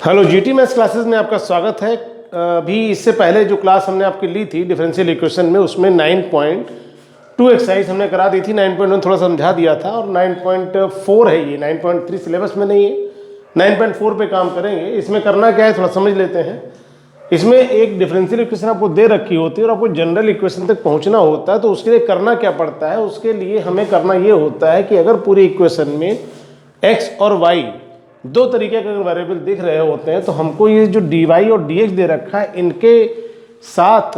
Hello GT maths classes में आपका स्वागत है। अभी इससे पहले जो क्लास हमने आपकी ली थी डिफरेंशियल इक्वेशन में, उसमें 9.2 एक्सरसाइज हमने करा दी थी। 9.1 थोड़ा समझा दिया था और 9.4 है ये, 9.3 सिलेबस में नहीं है। 9.4 पे काम करेंगे। इसमें करना क्या है थोड़ा समझ लेते हैं। इसमें एक डिफरेंशियल इक्वेशन आपको दे रखी होती है और आपको जनरल इक्वेशन तक पहुंचना होता है। तो उसके लिए करना क्या पड़ता है, उसके लिए हमें करना ये होता है कि अगर पूरी इक्वेशन में एक्स और वाई दो तरीके के अगर वेरिएबल दिख रहे होते हैं तो हमको ये जो dy और dx दे रखा है, इनके साथ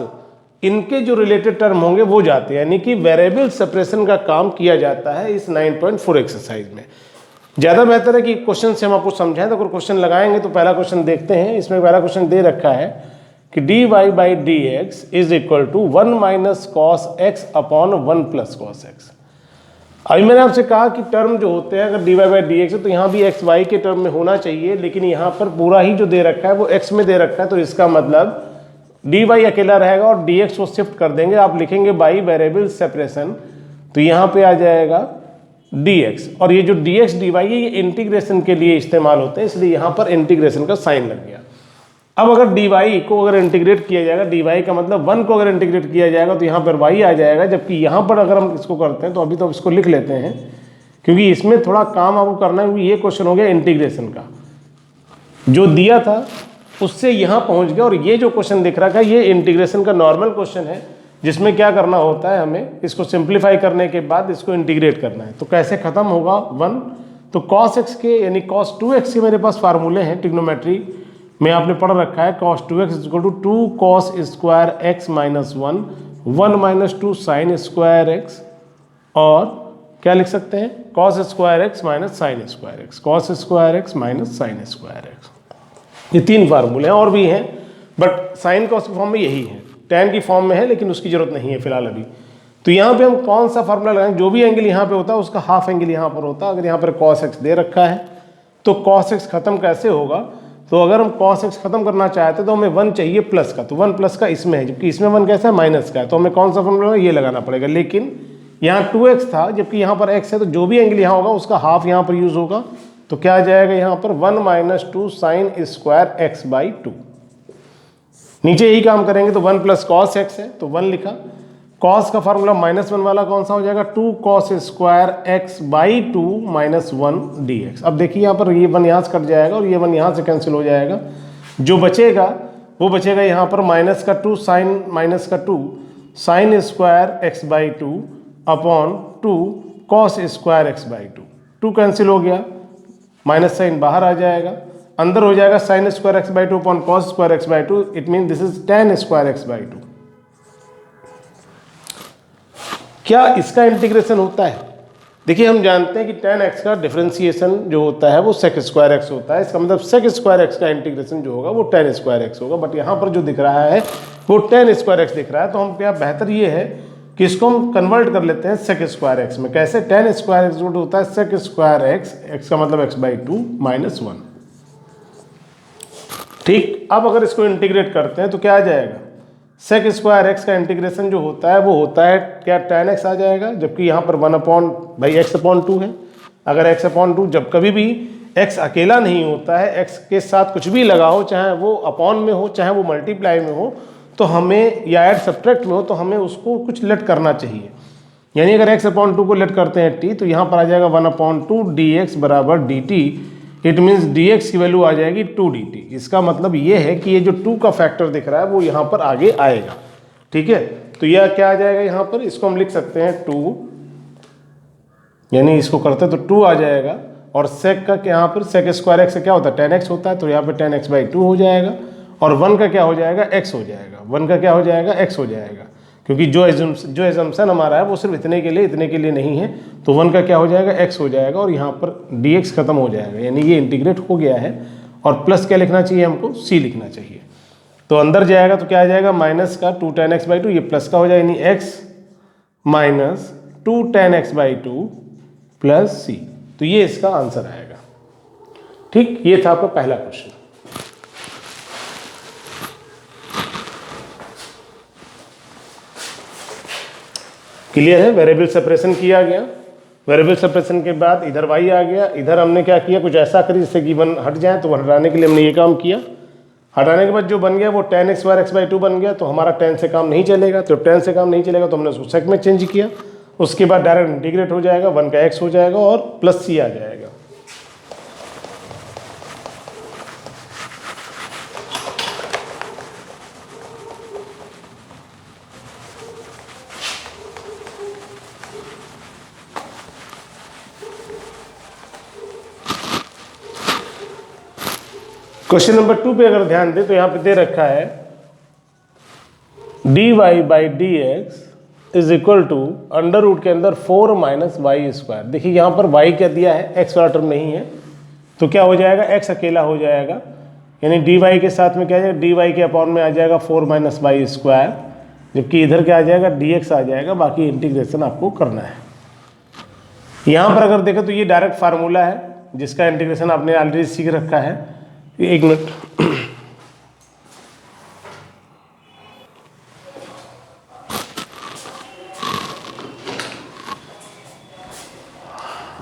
इनके जो रिलेटेड टर्म होंगे वो जाते हैं, यानी कि वेरिएबल सेपरेशन का काम किया जाता है इस 9.4 एक्सरसाइज में। ज़्यादा बेहतर है कि क्वेश्चन से हम आपको समझाएं। तो अगर क्वेश्चन लगाएंगे तो पहला क्वेश्चन देखते हैं। इसमें पहला क्वेश्चन दे रखा है कि dy/dx is equal to 1 - cos x upon 1 + cos x। अभी मैंने आपसे कहा कि टर्म जो होते हैं अगर dy/dx है तो यहाँ भी x y के टर्म में होना चाहिए, लेकिन यहाँ पर पूरा ही जो दे रखा है वो x में दे रखा है। तो इसका मतलब dy अकेला रहेगा और dx को शिफ्ट कर देंगे। आप लिखेंगे बाई वेरिएबल सेपरेशन, तो यहाँ पे आ जाएगा dx, और ये जो dx dy है ये इंटीग्रेशन के लिए इस्तेमाल होते हैं, इसलिए यहाँ पर इंटीग्रेशन का साइन लग गया। अब अगर dy को अगर इंटीग्रेट किया जाएगा, dy का मतलब 1 को अगर इंटीग्रेट किया जाएगा तो यहाँ पर y आ जाएगा, जबकि यहाँ पर अगर हम इसको करते हैं तो अभी तो इसको लिख लेते हैं क्योंकि इसमें थोड़ा काम आपको करना है, क्योंकि ये क्वेश्चन हो गया इंटीग्रेशन का। जो दिया था उससे यहाँ पहुँच गया, और ये जो क्वेश्चन दिख रहा है ये इंटीग्रेशन का नॉर्मल क्वेश्चन है, जिसमें क्या करना होता है, हमें इसको सिंप्लीफाई करने के बाद इसको इंटीग्रेट करना है। तो कैसे खत्म होगा 1, तो cos x के यानी cos 2x के मेरे पास फार्मूले हैं ट्रिग्नोमेट्री में, आपने पढ़ रखा है। cos 2x is equal to 2 cos square x minus 1, 1 minus 2 sine square x, और क्या लिख सकते हैं cos square x minus sine square x, cos square x minus sine square x। ये 3 फार्मूले हैं, और भी हैं बट साइन कॉस की फॉर्म में यही है, tan की फॉर्म में है लेकिन उसकी जरूरत नहीं है फिलहाल अभी। तो यहाँ पे हम कौन सा फार्मूला लगाएंगे, जो भी एंगल यहाँ पे होता है उसका हाफ एंगल यहाँ पर होता है। अगर यहाँ पर cos x दे रखा है तो cos x खत्म कैसे होगा, तो अगर हम cos x खत्म करना चाहते तो हमें 1 चाहिए प्लस का, तो 1 प्लस का इसमें है, जबकि इसमें 1 कैसा है माइनस का है, तो हमें कौन सा फॉर्मूला ये लगाना पड़ेगा। लेकिन यहाँ 2x था जबकि यहाँ पर x है, तो जो भी एंगल यहाँ होगा उसका हाफ यहाँ पर यूज होगा। तो क्या आ जाएगा यहाँ पर 1 माइनस 2 साइन स्क्वायर x/2। नीचे यही काम करेंगे तो 1 प्लस cos x है तो 1 लिखा। cos का फार्मूला -1 वाला कौन सा हो जाएगा, 2 cos square x/2 minus 1 dx। अब देखिए यहाँ पर ये 1 यहाँ से कट जाएगा और ये 1 यहाँ से कैंसिल हो जाएगा। जो बचेगा वो बचेगा यहाँ पर -2 sine -2 sine square x/2 upon 2 cos square x/2। 2 cancel हो गया, माइनस साइन बाहर आ जाएगा, अंदर हो जाएगा sign square x/2 upon cos square x/2। It mean this is tan square x/2। क्या इसका इंटीग्रेशन होता है? देखिए हम जानते हैं कि tan x का डिफरेंशिएशन जो होता है वो sec स्क्वायर x होता है। इसका मतलब sec स्क्वायर x का इंटीग्रेशन जो होगा वो tan स्क्वायर x होगा, बट यहाँ पर जो दिख रहा है वो tan स्क्वायर x दिख रहा है। तो हम क्या बेहतर ये है कि इसको हम कन्वर्ट कर लेते हैं sec स्क्वायर x में। कैसे, tan स्क्वायर x होता है sec स्क्वायर x का मतलब x/2 माइनस 1। ठीक, अब अगर इसको इंटीग्रेट करते हैं तो क्या आ जाएगा, sec स्क्वायर x का इंटीग्रेशन जो होता है वो होता है क्या, tan x आ जाएगा, जबकि यहाँ पर 1/x/2 है। अगर x/2, जब कभी भी x अकेला नहीं होता है, x के साथ कुछ भी लगा हो, चाहे वो अपॉन में हो चाहे वो मल्टीप्लाई में हो, तो हमें या ऐड सब्ट्रैक्ट में हो, तो हमें उसको कुछ लेट करना चाहिए। यानी अगर x/2 को लेट करते हैं t, तो यहाँ पर आ जाएगा 1/2 dx बराबर dt। इट मीन्स dx की वैल्यू आ जाएगी 2 dt। इसका मतलब ये है कि ये जो 2 का फैक्टर दिख रहा है वो यहाँ पर आगे आएगा। ठीक है, तो यह क्या आ जाएगा यहाँ पर, इसको हम लिख सकते हैं 2, यानी इसको करते हैं तो 2 आ जाएगा। और sec का यहाँ पर sec स्क्वायर x से क्या होता है, tan x होता है, तो यहाँ पर tan x/2 हो जाएगा। और 1 का क्या हो जाएगा, x हो जाएगा। 1 का क्या हो जाएगा, x हो जाएगा, क्योंकि जो एजम्पशन हमारा है वो सिर्फ इतने के लिए नहीं है। तो 1 का क्या हो जाएगा, x हो जाएगा, और यहाँ पर dx खत्म हो जाएगा, यानी ये इंटीग्रेट हो गया है। और प्लस क्या लिखना चाहिए हमको, c लिखना चाहिए। तो अंदर जाएगा तो क्या आ जाएगा, माइनस का 2 tan x/2, ये प्लस का हो जाएगा, यानी x minus 2 tan x/2 plus c। तो ये इसका आंसर आएगा। ठीक, ये था आपका पहला क्वेश्चन। क्लियर है, वेरिएबल सेपरेशन किया गया। वेरिएबल सेपरेशन के बाद इधर y आ गया, इधर हमने क्या किया, कुछ ऐसा करी जिससे कि 1 हट जाए, तो हटाने के लिए हमने ये काम किया। हटाने के बाद जो बन गया वो tan x बार x/2 बन गया, तो हमारा tan से काम नहीं चलेगा, तो tan से काम नहीं चलेगा तो हमने उसको sec में चेंज किया। उसके बाद डायरेक्ट इंटीग्रेट हो जाएगा, 1 का x हो जाएगा और प्लस c आ जाएगा। क्वेश्चन नंबर 2 पे अगर ध्यान दें तो यहाँ पे दे रखा है dy/dx is equal to under root के अंदर 4 - y²। देखिए यहाँ पर y क्या दिया है, x वाला टर्म नहीं है, तो क्या हो जाएगा, x अकेला हो जाएगा, यानी dy के साथ में क्या आ जाएगा, dy के अपॉन में आ जाएगा 4 - y², जबकि इधर क्या आ जाएगा, dx आ जाएगा। बाकी इंटीग्रेशन आपको करना है। यहाँ पर अगर देखें तो ये डायरेक्ट फार्मूला है जिसका इंटीग्रेशन आपने ऑलरेडी सीख रखा है। एक मिनट,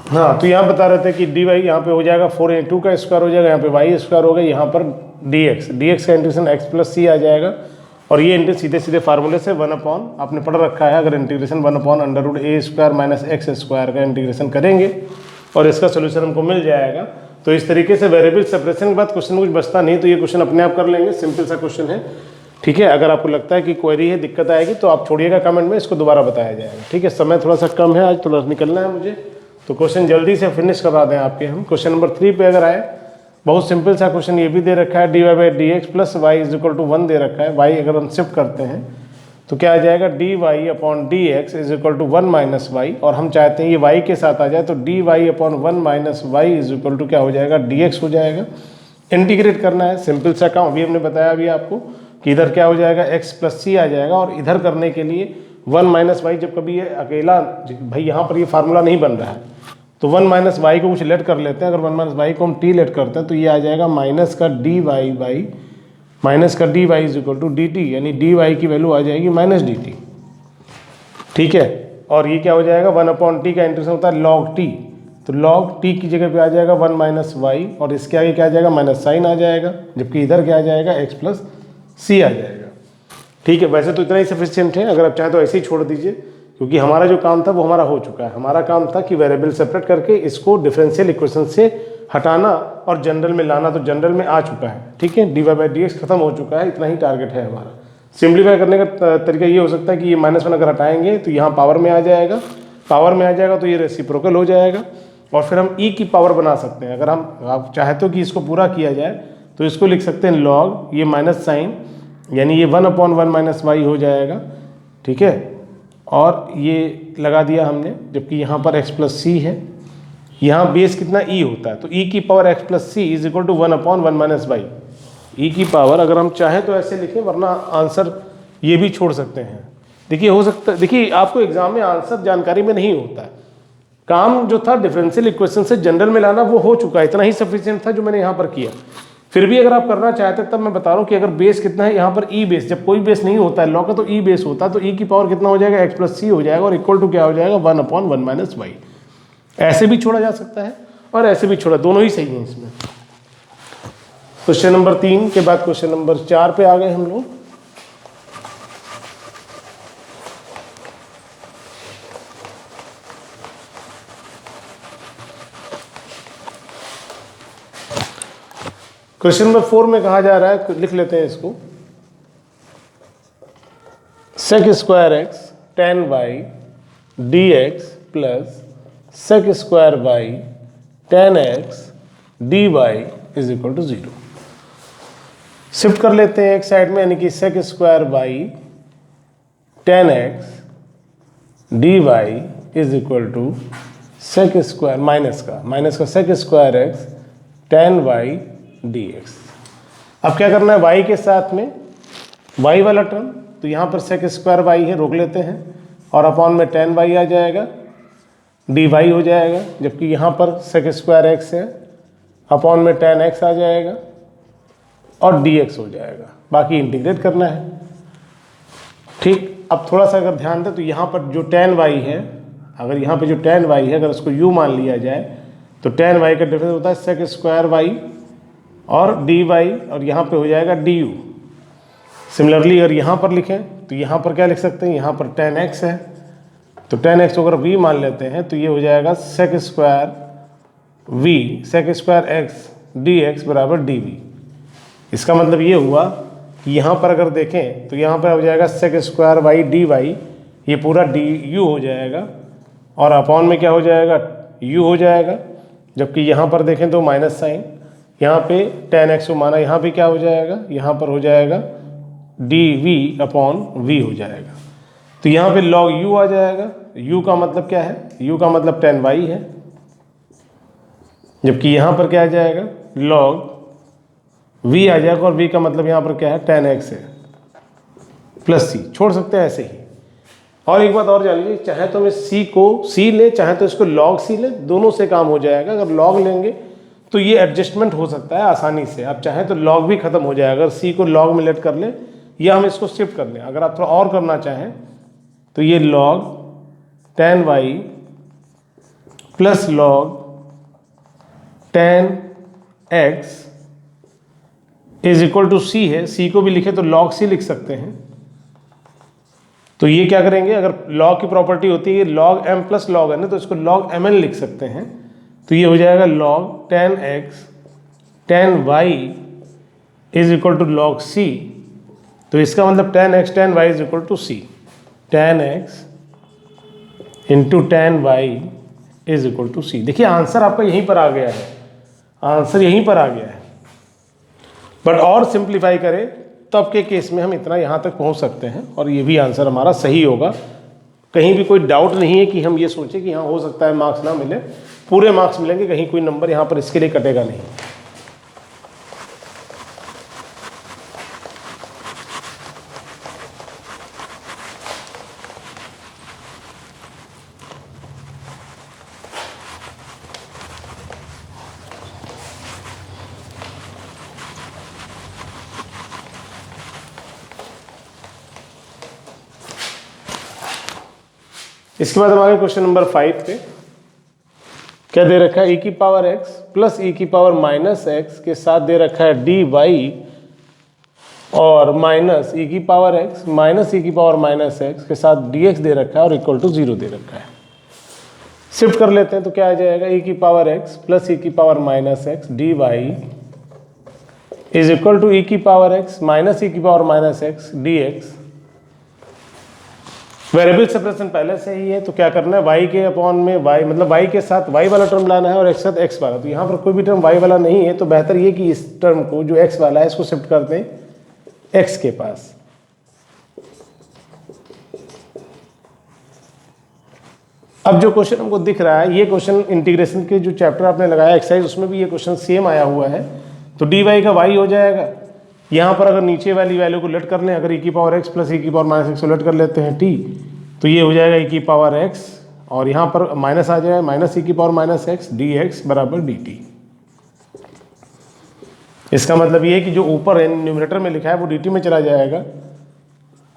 हाँ, तो यहाँ बता रहे थे कि dy यहाँ पे हो जाएगा 4 का स्क्वायर हो जाएगा, यहाँ पे y² होगा, यहाँ पर dx का इंटीग्रेशन x + c आ जाएगा। और ये इंटीग्रेशन सीधे सीधे फार्मूले से 1/ आपने पढ़ रखा है, अगर इंटीग्रेशन 1/√a² - x² का इंटीग्रेशन करेंगे और इसका सोल्यूशन हमको मिल जाएगा। तो इस तरीके से वेरिएबल सेपरेशन के बाद क्वेश्चन कुछ बचता नहीं, तो ये क्वेश्चन अपने आप कर लेंगे, सिंपल सा क्वेश्चन है। ठीक है, अगर आपको लगता है कि क्वेरी है, दिक्कत आएगी तो आप छोड़िएगा कमेंट में, इसको दोबारा बताया जाएगा। ठीक है, समय थोड़ा सा कम है, आज थोड़ा निकलना है मुझे, तो क्वेश्चन जल्दी से फिनिश करवा दें आपके हम। क्वेश्चन नंबर 3 पे अगर आए, बहुत सिंपल सा क्वेश्चन ये भी दे रखा है, dy/dx + y = 1 दे रखा है। y अगर हम शिफ्ट करते हैं तो क्या आ जाएगा, dy/dx = 1 - y, और हम चाहते हैं ये y के साथ आ जाए, तो dy/1 - y क्या हो जाएगा, dx हो जाएगा। इंटीग्रेट करना है, सिंपल सा काम, अभी हमने बताया अभी आपको कि इधर क्या हो जाएगा, x + c आ जाएगा, और इधर करने के लिए 1 - y, जब कभी ये अकेला, भाई यहाँ पर ये फार्मूला नहीं बन रहा है, तो 1 - y को कुछ लेट कर लेते हैं। अगर 1 - y को हम t लेट करते हैं तो ये आ जाएगा माइनस का dy = dt, यानी dy की वैल्यू आ जाएगी -dt। ठीक है, और ये क्या हो जाएगा, 1/t का इंटीग्रेशन होता है log t, तो log t की जगह पे आ जाएगा 1 - y, और इसके आगे क्या आ जाएगा, माइनस साइन आ जाएगा, जबकि इधर क्या आ जाएगा, x + c आ जाएगा। ठीक है, वैसे तो इतना ही सफिशिएंट है, अगर आप चाहें तो ऐसे ही छोड़ दीजिए, क्योंकि हमारा जो काम था वो हमारा हो चुका है। हमारा काम था कि वेरिएबल सेपरेट करके इसको डिफरेंशियल इक्वेशन से हटाना और जनरल में लाना, तो जनरल में आ चुका है। ठीक है, dy/dx खत्म हो चुका है, इतना ही टारगेट है हमारा। सिंप्लीफाई करने का तरीका ये हो सकता है कि ये -1 अगर हटाएंगे तो यहाँ पावर में आ जाएगा, पावर में आ जाएगा तो ये रेसिप्रोकल हो जाएगा, और फिर हम e की पावर बना सकते हैं। अगर आप चाहते हो कि इसको पूरा किया जाए तो इसको लिख सकते हैं log, ये माइनस साइन, यानी ये 1/1 - y हो जाएगा। ठीक है, और ये लगा दिया हमने, जबकि यहाँ पर x + c है, यहाँ बेस कितना e होता है, तो e की power x + c = 1/1 - y। e की पावर अगर हम चाहें तो ऐसे लिखें, वरना आंसर ये भी छोड़ सकते हैं। देखिए हो सकता है, देखिए आपको एग्जाम में आंसर जानकारी में नहीं होता है, काम जो था डिफरेंशियल इक्वेशन से जनरल में लाना वो हो चुका है, इतना ही सफिशिएंट था जो मैंने यहाँ पर किया। फिर भी अगर आप करना चाहते तब मैं बता रहा हूँ कि अगर बेस कितना है, यहाँ पर ई बेस, जब कोई बेस नहीं होता है लॉ का तो ई बेस होता है, तो ई की पावर कितना हो जाएगा, x + c हो जाएगा, और इक्वल टू क्या हो जाएगा, 1/1 - y। ऐसे भी छोड़ा जा सकता है और ऐसे भी छोड़ा, दोनों ही सही है इसमें। क्वेश्चन नंबर 3 के बाद क्वेश्चन नंबर 4 पे आ गए हम लोग। क्वेश्चन नंबर 4 में कहा जा रहा है, लिख लेते हैं इसको, sec² x tan y dx plus sec² y tan x dy = 0। Shift कर लेते हैं एक साइड में, यानी कि sec² y tan x dy = sec² minus का sec² x tan y dx। अब क्या करना है, y के साथ में y वाला टर्म, तो यहाँ पर sec² y है, रोक लेते हैं, और अपॉन में tan y आ जाएगा, dy हो जाएगा, जबकि यहाँ पर sec² x है, अपॉन में tan x आ जाएगा और dx हो जाएगा। बाकी इंटीग्रेट करना है। ठीक, अब थोड़ा सा अगर ध्यान दें तो यहाँ पर जो tan y है अगर यहाँ पे जो tan y है अगर उसको u मान लिया जाए तो tan y का डिफरेंस होता है sec स्क्वायर y और dy और यहाँ पे हो जाएगा du। सिमिलरली अगर यहाँ पर लिखें तो यहाँ पर क्या लिख सकते हैं, यहाँ पर tan x है तो tan x को अगर v मान लेते हैं तो ये हो जाएगा sec square v sec square x dx बराबर dv। इसका मतलब ये हुआ कि यहाँ पर अगर देखें तो यहाँ पर हो जाएगा sec स्क्वायर y dy, ये पूरा du हो जाएगा और अपॉन में क्या हो जाएगा u हो जाएगा। जबकि यहाँ पर देखें तो माइनस साइन, यहाँ पे tan x को माना, यहाँ पे क्या हो जाएगा, यहाँ पर हो जाएगा dv अपॉन v हो जाएगा। तो यहाँ पे log u आ जाएगा। u का मतलब क्या है, u का मतलब tan y है, जबकि यहाँ पर क्या आ जाएगा log v आ जाएगा और v का मतलब यहाँ पर क्या है tan x है प्लस c। छोड़ सकते हैं ऐसे ही। और एक बात और जान लीजिए, चाहे तो हमें c को c ले, चाहे तो इसको log c ले, दोनों से काम हो जाएगा। अगर log लेंगे तो ये एडजस्टमेंट हो सकता है आसानी से। आप चाहें तो log भी खत्म हो जाएगा अगर c को log में लेट कर लें या हम इसको शिफ्ट कर लें। अगर आप थोड़ा और करना चाहें तो ये log tan y plus log tan x is equal to c है। c को भी लिखे तो log c लिख सकते हैं। तो ये क्या करेंगे, अगर log की प्रॉपर्टी होती है log m plus log n है तो इसको log mn लिख सकते हैं। तो ये हो जाएगा log tan x tan y is equal to log c। तो इसका मतलब tan x tan y is equal to c। tan x into tan y is equal to c। देखिए आंसर आपका यहीं पर आ गया है, आंसर यहीं पर आ गया है। बट और सिंप्लीफाई करें तब के केस में हम इतना यहाँ तक पहुँच सकते हैं और ये भी आंसर हमारा सही होगा। कहीं भी कोई डाउट नहीं है कि हम ये सोचें कि हाँ हो सकता है मार्क्स ना मिले, पूरे मार्क्स मिलेंगे, कहीं कोई नंबर यहाँ पर इसके लिए कटेगा नहीं। इसके बाद हम आगे क्वेश्चन नंबर 5 पे। क्या दे रखा है, e की पावर x प्लस e की पावर माइनस x के साथ दे रखा है dy और माइनस e की पावर x माइनस e की पावर माइनस x के साथ dx दे रखा है और इक्वल टू 0 दे रखा है। शिफ्ट कर लेते हैं तो क्या आ जाएगा, e की पावर x प्लस e की power minus x dy is equal to e की पावर x माइनस e की power minus x dx। Variable separation पहले से ही है तो क्या करना है, y के अपॉन में y, मतलब y के साथ y वाला टर्म लाना है और x के साथ x वाला। तो यहाँ पर कोई भी टर्म y वाला नहीं है तो बेहतर ये कि इस टर्म को जो x वाला है इसको शिफ्ट कर दें x के पास। अब जो क्वेश्चन हमको दिख रहा है ये क्वेश्चन इंटीग्रेशन के जो चैप्टर आपने लगाया एक्सरसाइज उसमें भी ये क्वेश्चन सेम आया हुआ है। तो dy का y हो जाएगा। यहाँ पर अगर नीचे वाली वैल्यू को लेट कर लें, अगर e की पावर x प्लस e की पावर माइनस x को लेट कर लेते हैं t, तो ये हो जाएगा e की पावर x और यहाँ पर माइनस आ जाएगा माइनस e की पावर माइनस x dx बराबर dt। इसका मतलब ये है कि जो ऊपर है न्यूमरेटर में लिखा है वो dt में चला जाएगा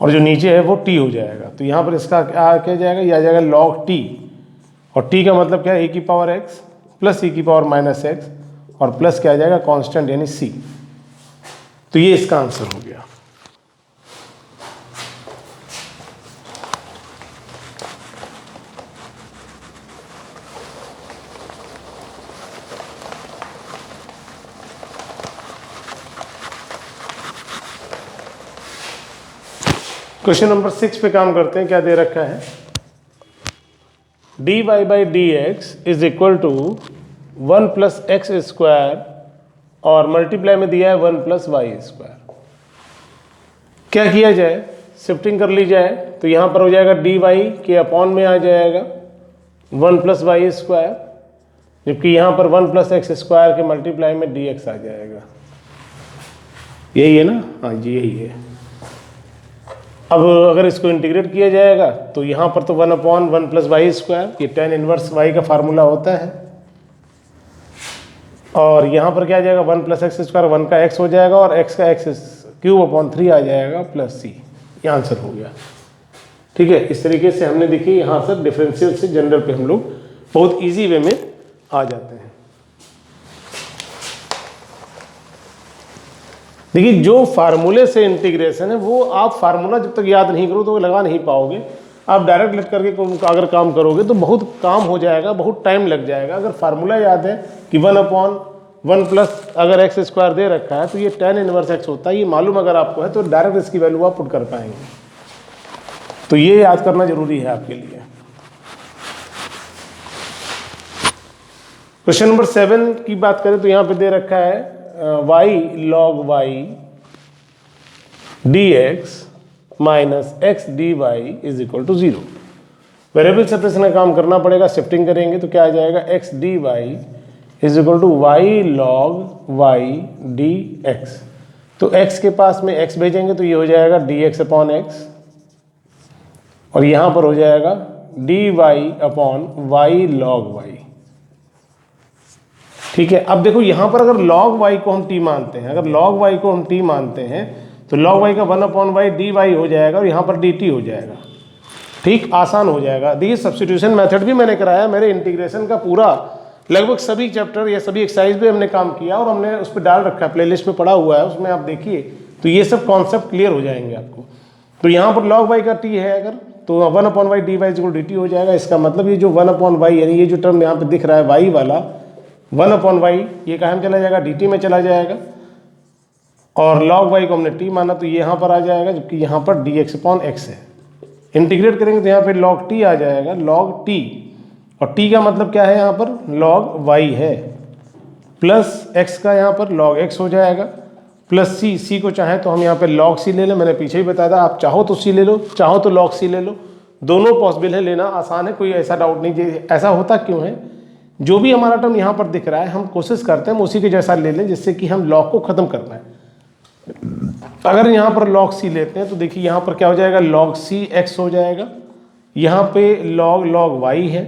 और जो नीचे है वो t हो जाएगा। तो यहाँ पर इसका क्या जाएगा, ये आ जाएगा log t और t का मतलब क्या है, e की पावर x प्लस e की पावर माइनस x और प्लस क्या आ जाएगा कांस्टेंट यानी c। तो ये इसका आंसर हो गया। क्वेश्चन नंबर 6 पे काम करते हैं। क्या दे रखा है, dy by d x is equal to 1 plus x square और मल्टीप्लाई में दिया है 1 प्लस वाई स्क्वायर। क्या किया जाए, शिफ्टिंग कर ली जाए तो यहाँ पर हो जाएगा dy के अपॉन में आ जाएगा 1 प्लस वाई स्क्वायर, जबकि यहाँ पर 1 प्लस एक्स स्क्वायर के मल्टीप्लाई में dx आ जाएगा। यही है ना, हाँ जी यही है। अब अगर इसको इंटीग्रेट किया जाएगा तो यहाँ पर तो 1 अपॉन 1 प्लस वाई स्क्वायर, ये tan इनवर्स y का फार्मूला होता है। और यहाँ पर क्या आ जाएगा 1 प्लस एक्स स्क्वायर, 1 का x हो जाएगा और x का x क्यूब अपॉन 3 आ जाएगा प्लस c। ये आंसर हो गया। ठीक है, इस तरीके से हमने देखिए यहाँ से डिफरेंशियल से जनरल पे हम लोग बहुत इजी वे में आ जाते हैं। देखिए जो फार्मूले से इंटीग्रेशन है वो आप फार्मूला जब तक याद नहीं करो तो लगा नहीं पाओगे। आप डायरेक्ट लिख करके अगर काम करोगे तो बहुत काम हो जाएगा, बहुत टाइम लग जाएगा। अगर फार्मूला याद है कि 1/1 प्लस अगर एक्स स्क्वायर दे रखा है तो ये tan इनवर्स एक्स होता है, ये मालूम अगर आपको है तो डायरेक्ट इसकी वैल्यू आप पुट कर पाएंगे। तो ये याद करना जरूरी है आपके लिए। क्वेश्चन नंबर 7 की बात करें तो यहाँ पे दे रखा है y log y dx minus x d y is equal to 0। Variable separation का काम करना पड़ेगा, शिफ्टिंग करेंगे तो क्या आ जाएगा, x d y is equal to y log y d x. तो x के पास में x भेजेंगे तो ये हो जाएगा dx अपॉन एक्स, और यहाँ पर हो जाएगा dy upon y log y. ठीक है, अब देखो यहाँ पर अगर log y को हम t मानते हैं, अगर log y को हम t मानते हैं तो log y का 1/y dy हो जाएगा और यहाँ पर dt हो जाएगा। ठीक, आसान हो जाएगा। देखिए सब्स्टिट्यूशन मेथड भी मैंने कराया, मेरे इंटीग्रेशन का पूरा लगभग सभी चैप्टर या सभी एक्सरसाइज पे हमने काम किया और हमने उस पर डाल रखा है, प्लेलिस्ट में पड़ा हुआ है, उसमें आप देखिए तो ये सब कॉन्सेप्ट क्लियर हो जाएंगे आपको। तो यहाँ पर log y का t है अगर तो 1/y dy dt हो जाएगा। इसका मतलब ये जो 1/y यानी ये जो टर्म यहाँ पे दिख रहा है y वाला 1/y ये कहाँ में चला जाएगा, dt में चला जाएगा, और log y को हमने t माना तो ये यहाँ पर आ जाएगा, जबकि यहाँ पर dx अपॉन x है। इंटीग्रेट करेंगे तो यहाँ पे log t आ जाएगा, log t, और t का मतलब क्या है यहाँ पर log y है, प्लस x का यहाँ पर log x हो जाएगा, प्लस c को चाहे तो हम यहाँ पे log c ले लें। मैंने पीछे ही बताया था, आप चाहो तो c ले लो, चाहो तो log c ले लो, दोनों पॉसिबल है, लेना आसान है, कोई ऐसा डाउट नहीं। ऐसा होता क्यों है, जो भी हमारा टर्म यहाँ पर दिख रहा है हम कोशिश करते हैं हम उसी के जैसा ले लें, जिससे कि हम log को ख़त्म करना है। अगर यहाँ पर log c लेते हैं तो देखिए यहाँ पर क्या हो जाएगा, log c x हो जाएगा, यहाँ पे log y है,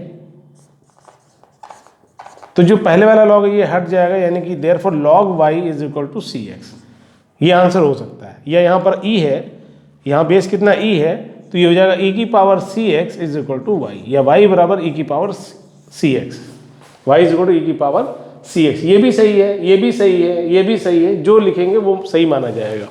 तो जो पहले वाला log है ये हट जाएगा, यानी कि therefore log y is equal to cx। ये आंसर हो सकता है। या यहाँ पर e है, यहाँ बेस कितना e है, तो ये हो जाएगा e की power cx is equal to y, या y बराबर e की power cx, y is equal to e की पावर cx। ये भी सही है, ये भी सही है, ये भी सही है, जो लिखेंगे वो सही माना जाएगा।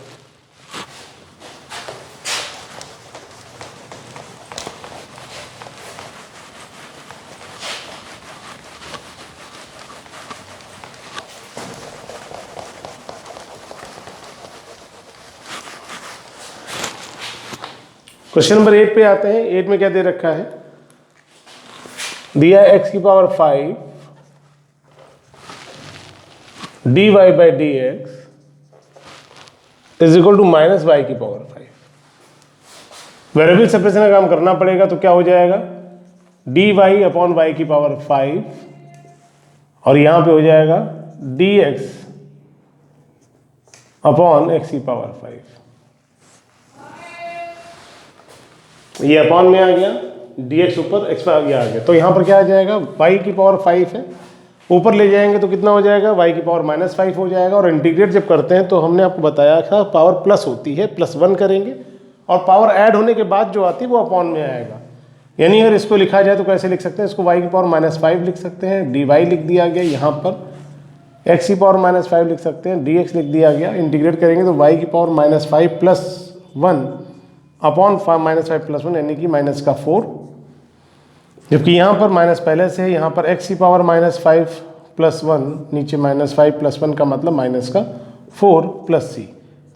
क्वेश्चन नंबर 8 पे आते हैं। 8 में क्या दे रखा है, दिया x की power 5 dy by d x is equal to minus y की पावर 5। वेरिएबल सेपरेशन का काम करना पड़ेगा तो क्या हो जाएगा, dy अपॉन वाई की पावर 5, और यहाँ पे हो जाएगा dx अपॉन x की पावर 5। ये अपॉन में आ गया, dx ऊपर x पर आ गया, तो यहाँ पर क्या आ जाएगा, y की पावर 5 है, ऊपर ले जाएंगे तो कितना हो जाएगा, y की पावर -5 हो जाएगा। और इंटीग्रेट जब करते हैं तो हमने आपको बताया था पावर प्लस होती है, +1 करेंगे, और पावर ऐड होने के बाद जो आती है वो अपॉन में आएगा। यानी अगर इसको लिखा जाए तो कैसे लिख सकते हैं, इसको y की पावर -5 लिख सकते हैं, dy लिख दिया गया, यहाँ पर x की पावर -5 लिख सकते हैं, dx लिख दिया गया। इंटीग्रेट करेंगे तो y की पावर -5 + 1 अपॉन -5 + 1 यानी कि -4, जबकि यहाँ पर माइनस पहले से है, यहाँ पर x की पावर -5 + 1, नीचे -5 + 1 का मतलब -4 + c,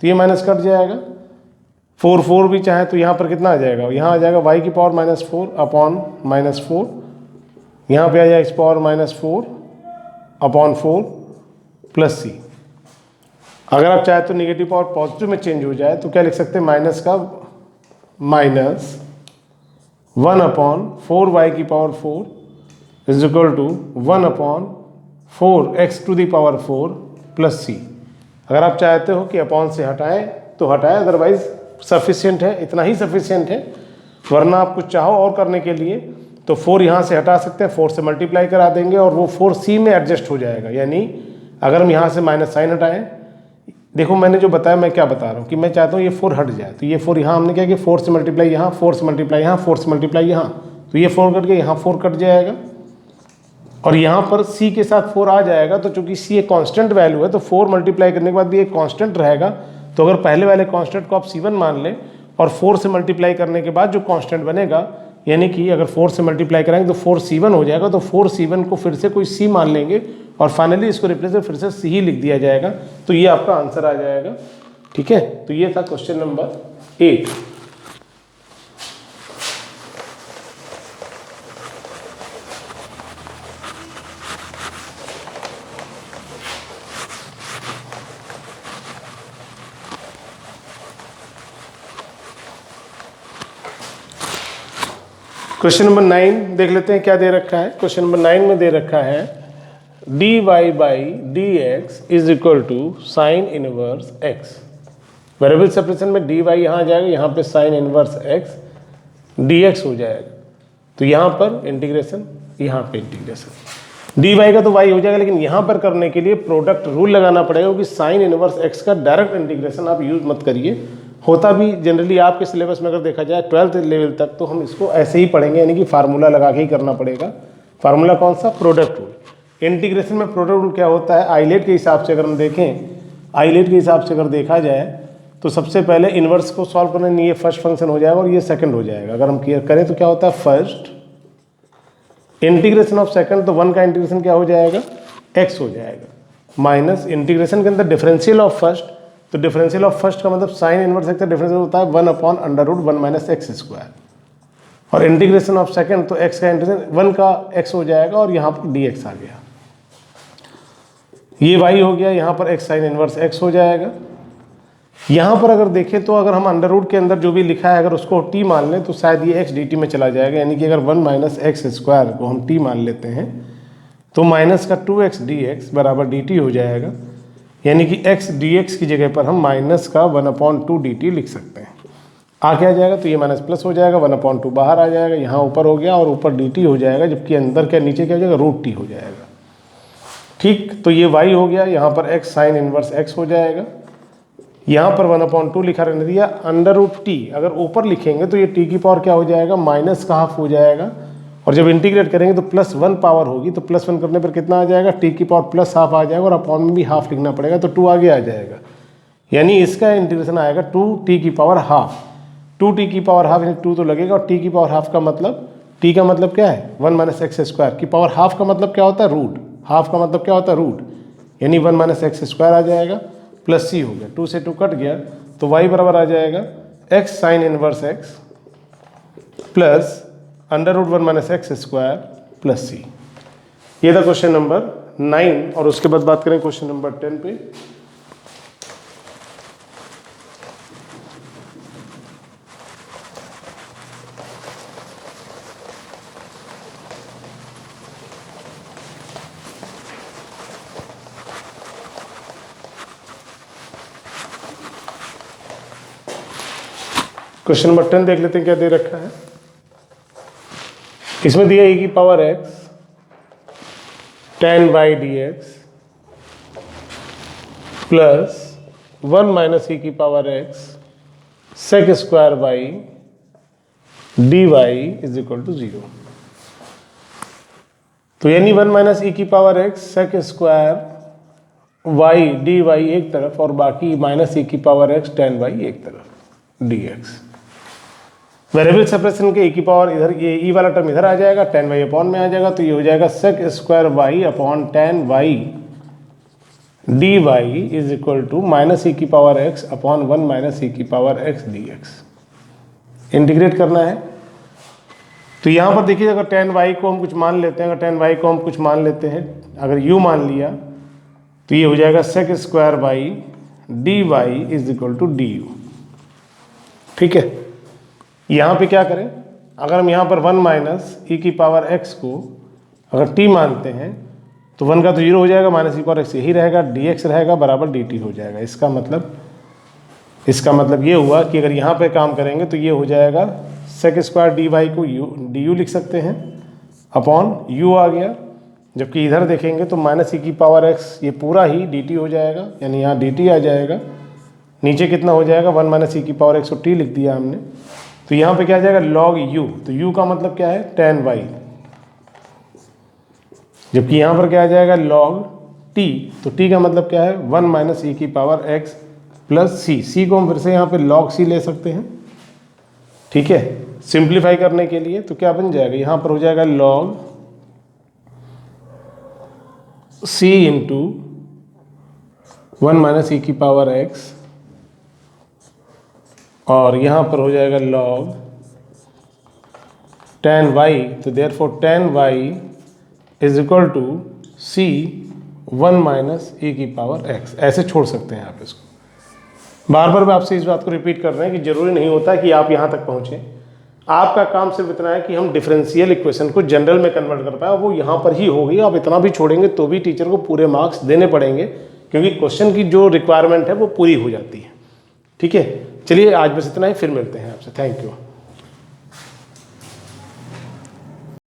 तो ये माइनस कट जाएगा। 4 भी चाहे तो यहाँ पर कितना आ जाएगा, यहाँ आ जाएगा y की पावर -4 अपॉन -4, यहाँ पे आ जाएगा x पावर -4 अपॉन 4 + c। अगर आप चाहे तो निगेटिव पावर पॉजिटिव में चेंज हो जाए तो क्या लिख सकते हैं, माइनस का -1 अपॉन 4y की power 4 is equal to 1 upon 4x to the power 4 + c। अगर आप चाहते हो कि अपॉन से हटाएं तो हटाएं, अदरवाइज सफिशिएंट है, इतना ही सफिशिएंट है। वरना आप कुछ चाहो और करने के लिए तो 4 यहाँ से हटा सकते हैं, 4 से मल्टीप्लाई करा देंगे और वो 4c में एडजस्ट हो जाएगा। यानी अगर हम यहाँ से माइनस साइन हटाएं, देखो मैंने जो बताया, मैं क्या बता रहा हूँ कि मैं चाहता हूँ ये 4 हट जाए, तो ये 4 यहाँ हमने क्या कि 4 से मल्टीप्लाई यहाँ, 4 से मल्टीप्लाई यहाँ, 4 से मल्टीप्लाई यहाँ, तो ये 4 कट गया, यहाँ 4 कट जाएगा और यहाँ पर c के साथ 4 आ जाएगा। तो चूंकि c एक कांस्टेंट वैल्यू है तो 4 मल्टीप्लाई करने के बाद भी एक कांस्टेंट रहेगा। तो अगर पहले वाले कांस्टेंट को आप c1 मान लें और 4 से मल्टीप्लाई करने के बाद जो कांस्टेंट बनेगा, यानी कि अगर 4 से मल्टीप्लाई करेंगे तो 4c1 हो जाएगा, तो 4c1 को फिर से कोई c मान लेंगे और फाइनली इसको रिप्लेस फिर से c ही लिख दिया जाएगा। तो ये आपका आंसर आ जाएगा। ठीक है, तो ये था क्वेश्चन नंबर 8। क्वेश्चन नंबर 9 देख लेते हैं क्या दे रखा है। क्वेश्चन नंबर 9 में दे रखा है dy by d x is equal to sine inverse x। Variable separation में dy यहाँ आ जाएगा, यहाँ पे साइन इनवर्स x dx हो जाएगा। तो यहाँ पर इंटीग्रेशन, यहाँ पे इंटीग्रेशन, dy का तो y हो जाएगा, लेकिन यहाँ पर करने के लिए प्रोडक्ट रूल लगाना पड़ेगा क्योंकि साइन इनवर्स x का डायरेक्ट इंटीग्रेशन आप यूज मत करिए। होता भी जनरली आपके सिलेबस में अगर देखा जाए 12th लेवल तक तो हम इसको ऐसे ही पढ़ेंगे, यानी कि फार्मूला लगा के ही करना पड़ेगा। फार्मूला कौन सा? Product rule. इंटीग्रेशन में प्रोडक्ट रूल क्या होता है? आइलेट के हिसाब से अगर हम देखें, आइलेट के हिसाब से अगर देखा जाए तो सबसे पहले इन्वर्स को सॉल्व करने में ये फर्स्ट फंक्शन हो जाएगा और ये सेकंड हो जाएगा। अगर हम क्लियर करें तो क्या होता है? फर्स्ट इंटीग्रेशन ऑफ सेकंड, तो 1 का इंटीग्रेशन क्या हो जाएगा? x हो जाएगा, माइनस इंटीग्रेशन के अंदर डिफरेंशियल ऑफ फर्स्ट, तो डिफरेंशियल ऑफ फर्स्ट का मतलब साइन इनवर्स x का डिफरेंशियल होता है 1/√1 माइनस एक्स स्क्वायर, और इंटीग्रेशन ऑफ सेकंड तो x का इंटीग्रेशन 1 का x हो जाएगा और यहाँ पर dx आ गया, ये y हो गया, यहाँ पर x साइन इनवर्स x हो जाएगा। यहाँ पर अगर देखें तो अगर हम अंडर रूट के अंदर जो भी लिखा है अगर उसको t मान लें तो शायद ये x dt में चला जाएगा, यानी कि अगर 1 माइनस एक्स स्क्वायर को हम t मान लेते हैं तो माइनस का 2x dx बराबर dt हो जाएगा, यानी कि x dx की जगह पर हम माइनस का 1/2 dt लिख सकते हैं। आ क्या जाएगा? तो ये माइनस प्लस हो जाएगा, 1/2 बाहर आ जाएगा, यहाँ ऊपर हो गया और ऊपर dt हो जाएगा, जबकि अंदर क्या नीचे क्या हो जाएगा? √t हो जाएगा। ठीक, तो ये y हो गया, यहाँ पर x साइन इनवर्स x हो जाएगा, यहाँ पर 1/2 लिखा रहने दिया, √t अगर ऊपर लिखेंगे तो ये t की पावर क्या हो जाएगा? माइनस का हाफ हो जाएगा, और जब इंटीग्रेट करेंगे तो +1 पावर होगी, तो +1 करने पर कितना आ जाएगा? t की पावर प्लस हाफ आ जाएगा और अपॉन में भी हाफ लिखना पड़ेगा, तो 2 आगे आ जाएगा, यानी इसका इंटीग्रेशन आएगा 2t की पावर हाफ। 2t की पावर हाफ यानी 2 तो लगेगा, और t की पावर हाफ का मतलब, t का मतलब क्या है? 1 माइनस एक्स स्क्वायर की पावर हाफ का मतलब क्या होता है? रूट। हाफ का मतलब क्या होता है? रूट, यानी 1 माइनस एक्स स्क्वायर आ जाएगा, प्लस c हो गया, 2 से 2 कट गया, तो y बराबर आ जाएगा x sign inverse x plus √1 minus x square plus c। ये था क्वेश्चन नंबर 9, और उसके बाद बात करें क्वेश्चन नंबर 10 पे। क्वेश्चन नंबर 10 देख लेते हैं क्या दे रखा है। इसमें दिया e की power x tan y dx plus 1 minus e की power x sec square y dy is equal to 0। तो यानी 1 माइनस e की power x sec square y dy एक तरफ और बाकी माइनस e की पावर x tan y एक तरफ dx। वेरिएबल सेपरेशन के e की पावर इधर, ये e वाला टर्म इधर आ जाएगा, tan y अपॉन में आ जाएगा, तो ये हो जाएगा sec square y upon tan y dy is equal to minus e की power x upon 1 minus e की पावर x dx। इंटीग्रेट करना है, तो यहाँ पर देखिए अगर tan y को हम कुछ मान लेते हैं, अगर tan y को हम कुछ मान लेते हैं, अगर u मान लिया तो ये हो जाएगा sec square y dy is equal to du। ठीक है, यहाँ पे क्या करें? अगर हम यहाँ पर 1 माइनस e की पावर x को अगर t मानते हैं तो 1 का तो 0 हो जाएगा, माइनस e की पावर x यही रहेगा, dx रहेगा बराबर dt हो जाएगा। इसका मतलब ये हुआ कि अगर यहाँ पे काम करेंगे तो ये हो जाएगा sec स्क्वायर dy को du लिख सकते हैं अपॉन u आ गया, जबकि इधर देखेंगे तो माइनस ई की पावर एक्स ये पूरा ही डी टी हो जाएगा, यानी यहाँ डी टी आ जाएगा। नीचे कितना हो जाएगा, 1 माइनस ई की पावर एक्स को टी लिख दिया हमने। तो यहाँ पे क्या आ जाएगा लॉग यू, तो यू का मतलब क्या है tan y, जबकि यहाँ पर क्या आ जाएगा लॉग t, तो t का मतलब क्या है 1 माइनस ई की पावर x प्लस सी। सी को हम फिर से यहाँ पे लॉग सी ले सकते हैं, ठीक है, सिंप्लीफाई करने के लिए। तो क्या बन जाएगा, यहाँ पर हो जाएगा log c into 1 minus e की पावर x, और यहाँ पर हो जाएगा लॉग tan y, तो therefore tan y is equal to c 1 minus e की पावर x। ऐसे छोड़ सकते हैं आप इसको। बार बार मैं आपसे इस बात को रिपीट कर रहे हैं कि जरूरी नहीं होता कि आप यहाँ तक पहुँचें। आपका काम सिर्फ इतना है कि हम डिफरेंशियल इक्वेशन को जनरल में कन्वर्ट कर पाए, वो यहाँ पर ही होगी। आप इतना भी छोड़ेंगे तो भी टीचर को पूरे मार्क्स देने पड़ेंगे, क्योंकि क्वेश्चन की जो रिक्वायरमेंट है वो पूरी हो जाती है। ठीक है, चलिए आज बस इतना ही, फिर मिलते हैं आपसे। Thank you.